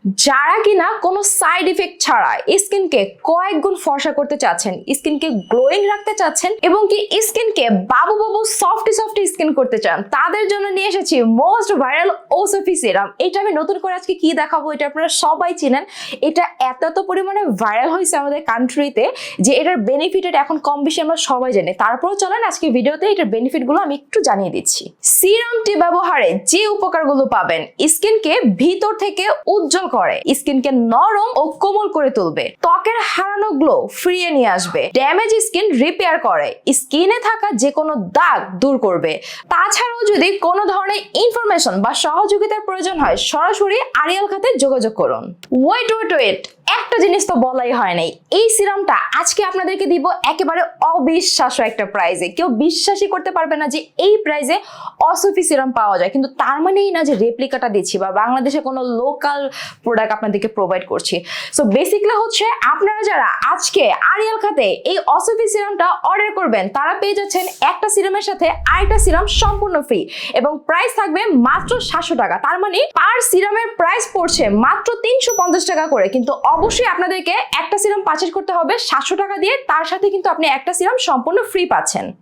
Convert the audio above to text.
যারা কিনা কোনো সাইড ইফেক্ট ছাড়া স্কিনকে কয়েক গুণ ফর্সা করতে চাচ্ছেন, স্কিনকে গ্লোয়িং রাখতে চাচ্ছেন এবং কি স্কিনকে বাবু বাবু সফট স্কিন করতে চান, তাদের জন্য নিয়ে এসেছি মোস্ট ভাইরাল ওসফি সিরাম। এটা আমি নতুন করে আজকে কি দেখাবো এটা আপনারা সবাই চিনেন। এটা এত পরিমাণে ভাইরাল হয়েছে আমাদের কান্ট্রিতে যে এটার বেনিফিট এখন কম বেশি আমরা সবাই জানি। তারপরেও চলেন আজকে ভিডিওতে এটার বেনিফিটগুলো আমি একটু জানিয়ে দিচ্ছি। সিরামটি ব্যবহারে যে উপকারগুলো পাবেন, স্কিনকে ভিতর থেকে উজ্জ্বল করে, স্কিনকে নরম ও কোমল করে তুলবে, ত্বকের হারানো গ্লো ফিরিয়ে নিয়ে আসবে, ড্যামেজ স্কিন রিপেয়ার করে, স্কিনে থাকা যে কোনো দাগ দূর করবে। তাছাড়াও যদি কোনো ধরনের ইনফরমেশন বা সহযোগিতার প্রয়োজন হয় সরাসরি আরিয়াল খাতে যোগাযোগ করুন। ওয়েট, একটা জিনিস তো বলাই হয় নাই, এই সিরামটা আজকে আপনাদেরকে দিব একেবারে অবিশ্বাস্য একটা প্রাইজে। কেউ বিশ্বাসই করতে পারবে না যে এই প্রাইজে ওসফি সিরাম পাওয়া যায়, কিন্তু তার মানেই না যে রেপ্লিকাটা দিচ্ছি বা বাংলাদেশে কোনো লোকাল প্রোডাক্ট আপনাদেরকে প্রোভাইড করছি। সো বেসিক্যালি হচ্ছে আপনারা যারা আজকে আরিয়াল খাতে এই ওসফি সিরামটা অর্ডার করবেন তারা পেয়ে যাচ্ছেন একটা সিরামের সাথে আরেকটা সিরাম সম্পূর্ণ ফ্রি এবং প্রাইস থাকবে মাত্র 700 টাকা। তার মানে পার সিরামের প্রাইস পড়ছে মাত্র 350 টাকা করে, কিন্তু অবশ্যই আপনাদেরকে একটা সিরাম পারচেজ করতে হবে 700 টাকা দিয়ে, তার সাথে কিন্তু আপনি একটা সিরাম সম্পূর্ণ ফ্রি পাচ্ছেন।